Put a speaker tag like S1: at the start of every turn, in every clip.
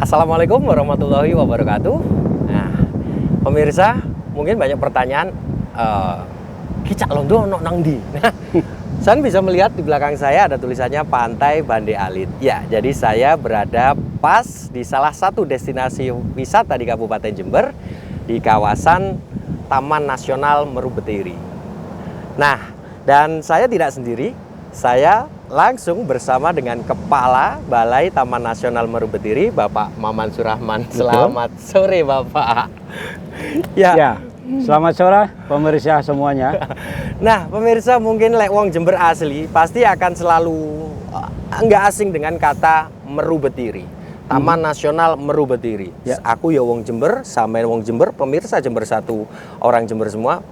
S1: Assalamualaikum warahmatullahi wabarakatuh. Nah, pemirsa, mungkin banyak pertanyaan, Ki Cak Londo ono nang ndi? Nah, saya bisa melihat di belakang saya ada tulisannya Pantai Bande Alit. Ya, jadi saya berada pas di salah satu destinasi wisata di Kabupaten Jember, di kawasan Taman Nasional Meru Betiri. Nah, dan saya tidak sendiri, saya langsung bersama dengan Kepala Balai Taman Nasional Meru Betiri, Bapak Maman Surahman. Selamat sore, Bapak.
S2: Ya, selamat sore pemirsa semuanya.
S1: Nah, pemirsa mungkin lek wong Jember asli pasti akan selalu nggak asing dengan kata Meru Betiri. Taman Nasional Meru Betiri.
S2: Ya.
S1: Aku ya wong Jember, sama wong Jember, pemirsa Jember satu, orang Jember semua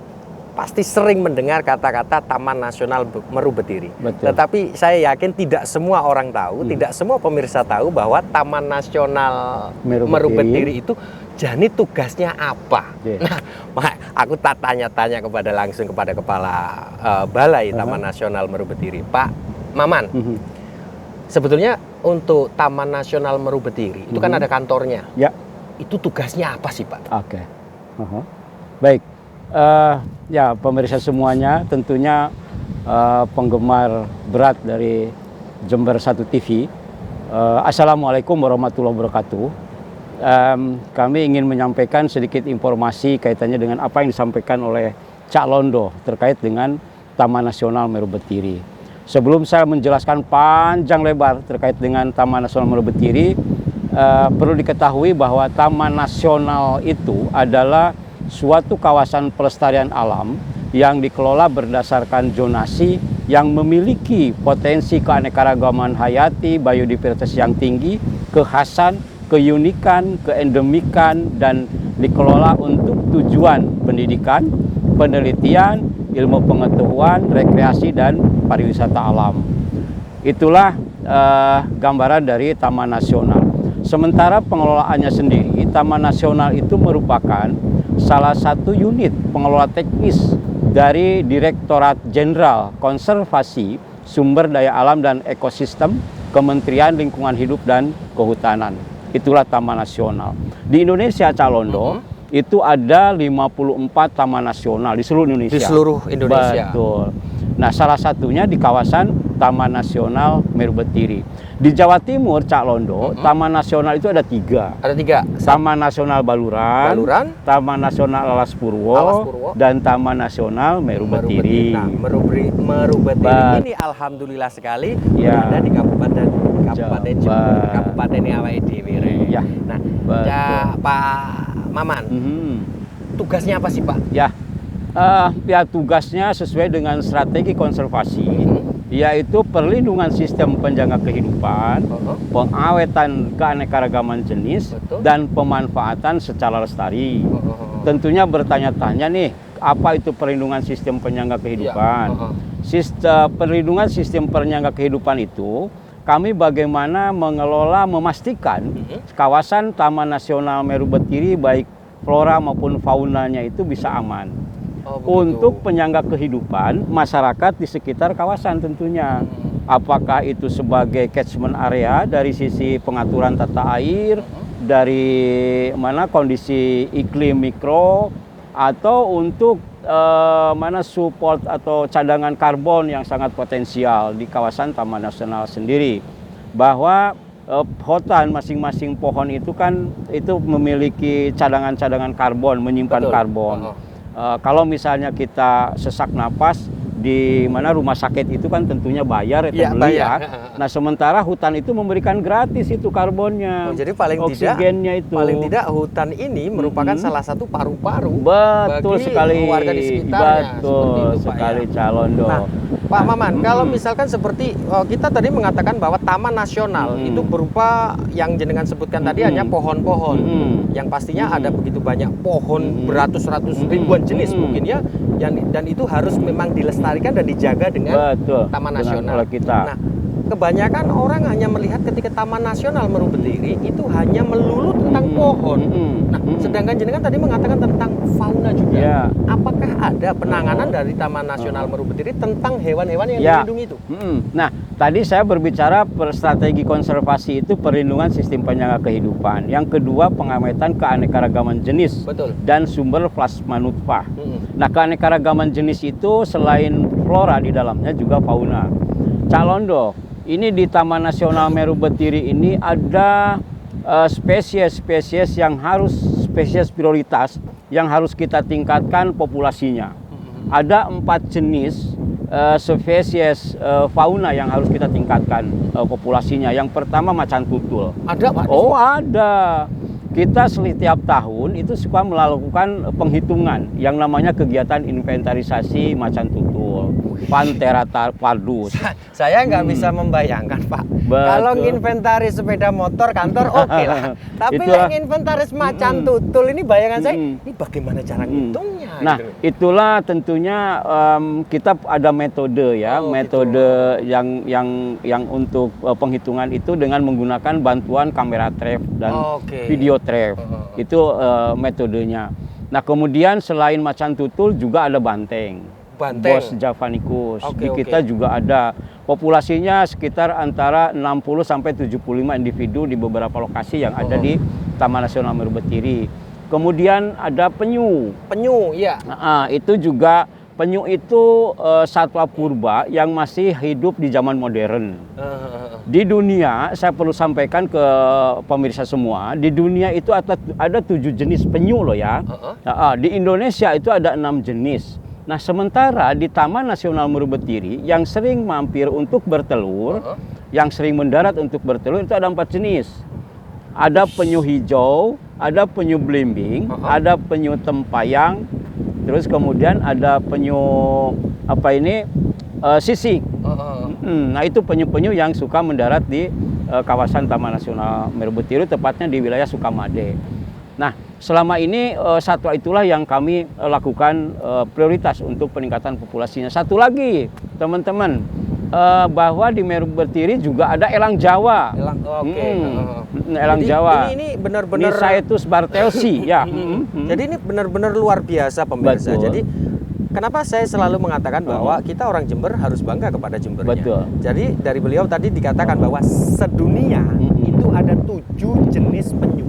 S1: pasti sering mendengar kata-kata Taman Nasional Meru Betiri.
S2: Betul.
S1: Tetapi saya yakin tidak semua orang tahu, tidak semua pemirsa tahu bahwa Taman Nasional Meru Betiri itu jadi tugasnya apa?
S2: Yeah.
S1: Nah, aku tak tanya-tanya langsung kepada Kepala Balai Taman Nasional Meru Betiri, Pak Maman. Sebetulnya untuk Taman Nasional Meru Betiri itu kan ada kantornya.
S2: Ya.
S1: Itu tugasnya apa sih, Pak?
S2: Oke. Baik. Ya, pemirsa semuanya, tentunya penggemar berat dari Jember 1 TV. Assalamualaikum warahmatullahi wabarakatuh. Kami ingin menyampaikan sedikit informasi kaitannya dengan apa yang disampaikan oleh Cak Londo terkait dengan Taman Nasional Meru Betiri. Sebelum saya menjelaskan panjang lebar terkait dengan Taman Nasional Meru Betiri, perlu diketahui bahwa Taman Nasional itu adalah suatu kawasan pelestarian alam yang dikelola berdasarkan zonasi yang memiliki potensi keanekaragaman hayati, biodiversitas yang tinggi, kekhasan, keunikan, keendemikan, dan dikelola untuk tujuan pendidikan, penelitian, ilmu pengetahuan, rekreasi, dan pariwisata alam. Itulah gambaran dari Taman Nasional. Sementara pengelolaannya sendiri, Taman Nasional itu merupakan salah satu unit pengelola teknis dari Direktorat Jenderal Konservasi Sumber Daya Alam dan Ekosistem Kementerian Lingkungan Hidup dan Kehutanan. Itulah Taman Nasional. Di Indonesia, Cak Londo, itu ada 54 taman nasional di seluruh Indonesia.
S1: Di seluruh Indonesia.
S2: Betul. Nah, salah satunya di kawasan Taman Nasional Meru Betiri. Di Jawa Timur, Cak Londo, Taman Nasional itu ada 3.
S1: Ada 3.
S2: Taman Nasional Baluran, Taman Nasional Alas Purwo, dan Taman Nasional Meru Betiri.
S1: Nah, Meru Betiri ini alhamdulillah sekali berada di Kabupaten Jember, Kabupaten awake dhewe.
S2: Ya.
S1: Nah, ya, Pak Maman, tugasnya apa sih, Pak?
S2: Ya, tugasnya sesuai dengan strategi konservasi, yaitu perlindungan sistem penjaga kehidupan, pengawetan keanekaragaman jenis, dan pemanfaatan secara lestari. Tentunya bertanya-tanya nih, apa itu perlindungan sistem penyangga kehidupan? Perlindungan sistem penyangga kehidupan itu, kami bagaimana mengelola, memastikan kawasan Taman Nasional Meru Betiri baik flora maupun faunanya itu bisa aman. Untuk penyangga kehidupan masyarakat di sekitar kawasan tentunya. Apakah itu sebagai catchment area dari sisi pengaturan tata air, dari mana kondisi iklim mikro, atau untuk support atau cadangan karbon yang sangat potensial di kawasan Taman Nasional sendiri. Bahwa hutan masing-masing pohon itu kan itu memiliki cadangan-cadangan karbon, menyimpan karbon. Kalau misalnya kita sesak napas di mana rumah sakit itu kan tentunya bayar ya, beli ya. Nah, sementara hutan itu memberikan gratis itu karbonnya.
S1: Jadi paling
S2: oksigennya
S1: tidak, paling tidak hutan ini merupakan salah satu paru-paru
S2: bagi
S1: sekali warga di sekitarnya.
S2: Betul sekali, Cak Londo.
S1: Nah, Pak Maman, kalau misalkan seperti kita tadi mengatakan bahwa Taman Nasional itu berupa yang jenengan sebutkan tadi hanya pohon-pohon, yang pastinya ada begitu banyak pohon beratus-ratus ribuan jenis mungkin ya, dan itu harus memang dilestarikan dan dijaga dengan Taman Nasional.
S2: Oleh kita.
S1: Nah, kebanyakan orang hanya melihat ketika Taman Nasional Meru Betiri itu hanya melulu tentang pohon. Nah, sedangkan jenengan tadi mengatakan tentang fauna juga.
S2: Ya.
S1: Apakah ada penanganan dari Taman Nasional Meru Betiri tentang hewan-hewan yang dilindungi itu?
S2: Nah, tadi saya berbicara strategi konservasi itu perlindungan sistem penyangga kehidupan. Yang kedua, pengamatan keanekaragaman jenis.
S1: Betul.
S2: Dan sumber plasma nutfah. Nah, keanekaragaman jenis itu selain flora di dalamnya juga fauna. Cak Londo, ini di Taman Nasional Meru Betiri ini ada spesies-spesies yang harus spesies prioritas yang harus kita tingkatkan populasinya. Ada 4 jenis spesies fauna yang harus kita tingkatkan populasinya. Yang pertama macan tutul.
S1: Ada, Pak?
S2: Oh, ada. Kita setiap tahun itu suka melakukan penghitungan yang namanya kegiatan inventarisasi macan tutul, Panthera pardus.
S1: Saya nggak bisa membayangkan, Pak.
S2: Betul.
S1: Kalau inventaris sepeda motor kantor oke lah. Tapi
S2: Itulah.
S1: yang inventaris macan tutul ini bayangan saya, ini bagaimana cara ngitungnya?
S2: Nah,
S1: gitu.
S2: itulah tentunya kita ada metode ya, metode yang untuk penghitungan itu dengan menggunakan bantuan kamera trap dan video trap. Itu metodenya. Nah, kemudian selain macan tutul juga ada banteng. Bos javanicus. Di kita juga ada. Populasinya sekitar antara 60 sampai 75 individu di beberapa lokasi yang ada di Taman Nasional Meru Betiri. Kemudian ada penyu.
S1: Penyu, iya.
S2: Nah, itu juga penyu itu satwa purba yang masih hidup di zaman modern. Di dunia, saya perlu sampaikan ke pemirsa semua, di dunia itu ada 7 jenis penyu loh ya. Di Indonesia itu ada 6 jenis. Nah, sementara di Taman Nasional Meru Betiri yang sering mampir untuk bertelur, yang sering mendarat untuk bertelur itu ada 4 jenis. Ada penyu hijau, ada penyu belimbing, ada penyu tempayang, terus kemudian ada penyu sisik. Nah, itu penyu-penyu yang suka mendarat di kawasan Taman Nasional Meru Betiri, tepatnya di wilayah Sukamade. Nah, selama ini satwa itulah yang kami lakukan prioritas untuk peningkatan populasinya. Satu lagi, teman-teman, bahwa di Meru Betiri juga ada elang Jawa. Elang Jawa.
S1: Ini benar-benar
S2: Nisaetus bartelsi, ya.
S1: Jadi ini benar-benar luar biasa pemirsa.
S2: Betul.
S1: Jadi kenapa saya selalu mengatakan bahwa kita orang Jember harus bangga kepada Jembernya.
S2: Betul.
S1: Jadi dari beliau tadi dikatakan bahwa sedunia itu ada 7 jenis penyu.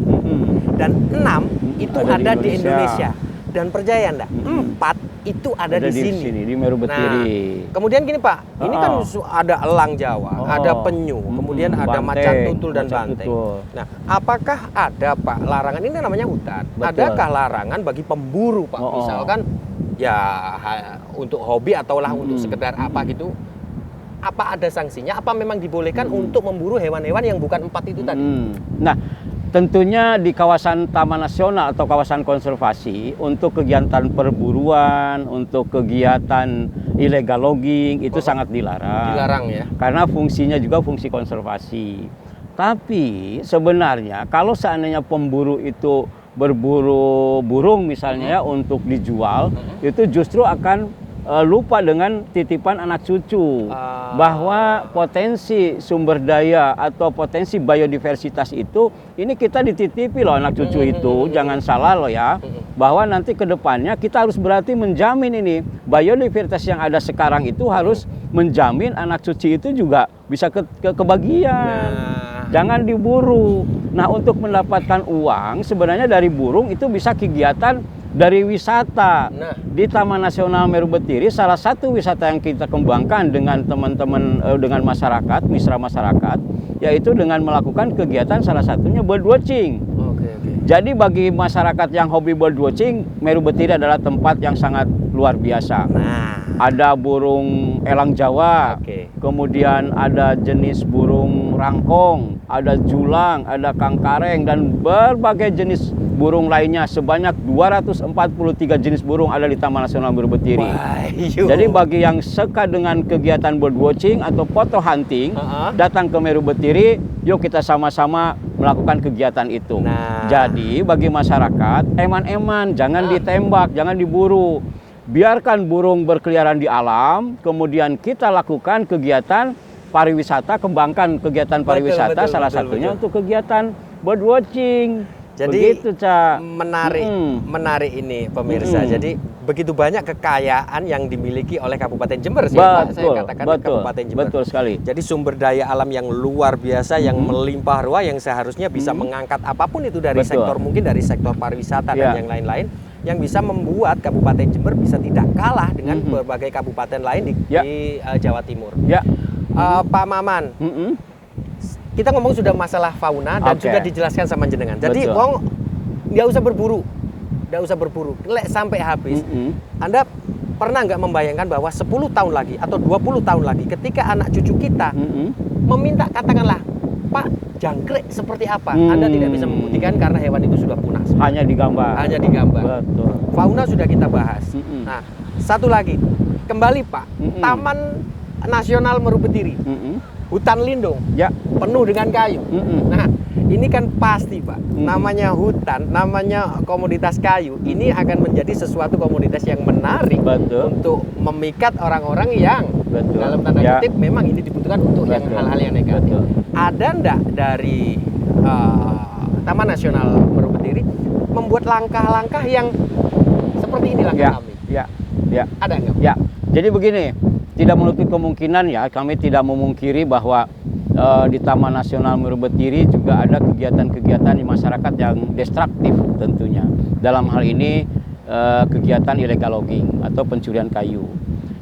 S1: Dan 6 itu ada di Indonesia. Dan percaya enggak, 4 itu ada di sini.
S2: Di Meru Betiri.
S1: Nah, kemudian gini Pak, ini kan ada elang Jawa, ada penyu, kemudian ada macan tutul dan banteng. Nah, apakah ada Pak larangan, ini namanya hutan, adakah larangan bagi pemburu Pak? Misalkan ya untuk hobi ataulah untuk sekedar apa gitu, apa ada sanksinya? Apa memang dibolehkan untuk memburu hewan-hewan yang bukan 4 itu tadi?
S2: Nah, tentunya di kawasan Taman Nasional atau kawasan konservasi untuk kegiatan perburuan, untuk kegiatan illegal logging itu sangat dilarang.
S1: Dilarang ya.
S2: Karena fungsinya juga fungsi konservasi. Tapi sebenarnya kalau seandainya pemburu itu berburu burung misalnya ya untuk dijual, itu justru akan lupa dengan titipan anak cucu bahwa potensi sumber daya atau potensi biodiversitas itu ini kita dititipi loh anak cucu itu, jangan salah loh ya, bahwa nanti ke depannya kita harus berarti menjamin ini biodiversitas yang ada sekarang itu harus menjamin anak cucu itu juga bisa kebagian. Jangan diburu. Nah, untuk mendapatkan uang sebenarnya dari burung itu bisa kegiatan dari wisata. Di Taman Nasional Meru Betiri salah satu wisata yang kita kembangkan dengan teman-teman dengan masyarakat, mitra masyarakat, yaitu dengan melakukan kegiatan salah satunya bird watching. Jadi bagi masyarakat yang hobi bird watching, Meru Betiri adalah tempat yang sangat luar biasa. Ada burung elang Jawa, kemudian ada jenis burung rangkong, ada julang, ada kangkareng, dan berbagai jenis burung lainnya. Sebanyak 243 jenis burung ada di Taman Nasional Meru Betiri. Jadi bagi yang suka dengan kegiatan bird watching atau photo hunting, datang ke Meru Betiri, yuk kita sama-sama melakukan kegiatan itu. Jadi bagi masyarakat, eman-eman, jangan ditembak, jangan diburu. Biarkan burung berkeliaran di alam, kemudian kita lakukan kegiatan pariwisata, kembangkan kegiatan pariwisata,
S1: betul,
S2: salah
S1: betul,
S2: satunya
S1: betul.
S2: untuk kegiatan bird watching.
S1: Jadi
S2: begitu, Cak.
S1: menarik ini pemirsa. Jadi begitu banyak kekayaan yang dimiliki oleh Kabupaten Jember sih, Pak. Saya katakan Kabupaten Jember.
S2: Betul sekali.
S1: Jadi sumber daya alam yang luar biasa, yang melimpah ruah, yang seharusnya bisa mengangkat apapun itu dari
S2: Betul.
S1: sektor, mungkin dari sektor pariwisata
S2: Ya.
S1: dan yang lain-lain, yang bisa membuat Kabupaten Jember bisa tidak kalah dengan berbagai kabupaten lain di Jawa Timur.
S2: Ya.
S1: Pak Maman, kita ngomong sudah masalah fauna dan
S2: Oke.
S1: sudah dijelaskan sama jenengan. Jadi
S2: Betul.
S1: wong nggak usah berburu, Lek sampai habis. Anda pernah nggak membayangkan bahwa 10 tahun lagi atau 20 tahun lagi, ketika anak cucu kita meminta, katakanlah, Pak, jangkrik seperti apa? Anda tidak bisa membuktikan karena hewan itu sudah punah.
S2: Hanya digambar.
S1: Hanya digambar.
S2: Betul.
S1: Fauna sudah kita bahas. Nah, satu lagi, kembali Pak, Taman Nasional Meru-Betiri, hutan lindung,
S2: Ya.
S1: penuh dengan kayu. Nah, ini kan pasti Pak, namanya hutan, namanya komoditas kayu, ini akan menjadi sesuatu komoditas yang menarik
S2: Betul.
S1: untuk memikat orang-orang yang
S2: Betul.
S1: dalam tanda
S2: Ya.
S1: kutip memang ini dibutuhkan untuk yang
S2: Betul.
S1: hal-hal yang negatif.
S2: Betul.
S1: Ada ndak dari Taman Nasional Meru-Betiri membuat langkah-langkah yang seperti ini langkah kami?
S2: Ya.
S1: Ada nggak?
S2: Ya. Jadi begini, tidak menutup kemungkinan ya, kami tidak memungkiri bahwa di Taman Nasional Meru-Betiri juga ada kegiatan-kegiatan di masyarakat yang destruktif tentunya. Dalam hal ini kegiatan illegal logging atau pencurian kayu.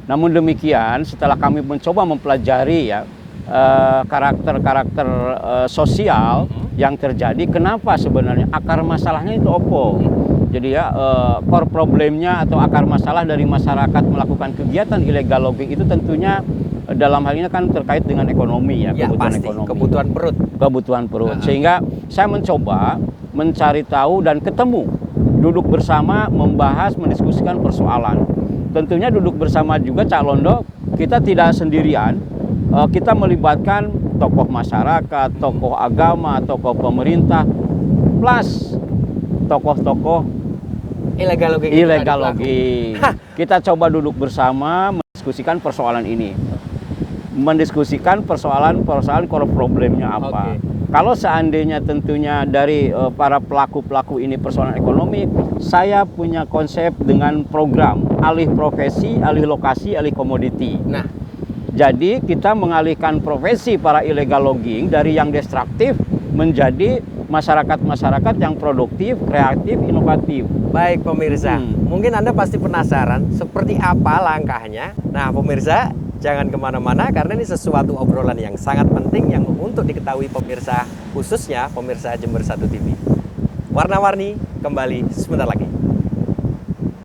S2: Namun demikian, setelah kami mencoba mempelajari ya karakter-karakter sosial yang terjadi, kenapa sebenarnya akar masalahnya itu opo. Jadi ya core problemnya atau akar masalah dari masyarakat melakukan kegiatan illegal logging itu tentunya dalam hal ini kan terkait dengan ekonomi ya, kebutuhan
S1: pasti,
S2: ekonomi. Kebutuhan perut. Sehingga saya mencoba mencari tahu dan ketemu, duduk bersama, membahas, mendiskusikan persoalan. Tentunya duduk bersama juga Cak Londo, kita tidak sendirian, kita melibatkan tokoh masyarakat, tokoh agama, tokoh pemerintah, plus tokoh-tokoh
S1: Illegal logging.
S2: Kita coba duduk bersama mendiskusikan persoalan ini. Mendiskusikan persoalan core problemnya apa. Kalau seandainya tentunya dari para pelaku-pelaku ini persoalan ekonomi, saya punya konsep dengan program alih profesi, alih lokasi, alih komoditi.
S1: Nah,
S2: jadi kita mengalihkan profesi para illegal logging dari yang destruktif menjadi masyarakat-masyarakat yang produktif, kreatif, inovatif.
S1: baik pemirsa, mungkin Anda pasti penasaran seperti apa langkahnya. Nah pemirsa, jangan kemana-mana karena ini sesuatu obrolan yang sangat penting yang untuk diketahui pemirsa, khususnya pemirsa Jember 1 TV. Warna-warni kembali sebentar lagi.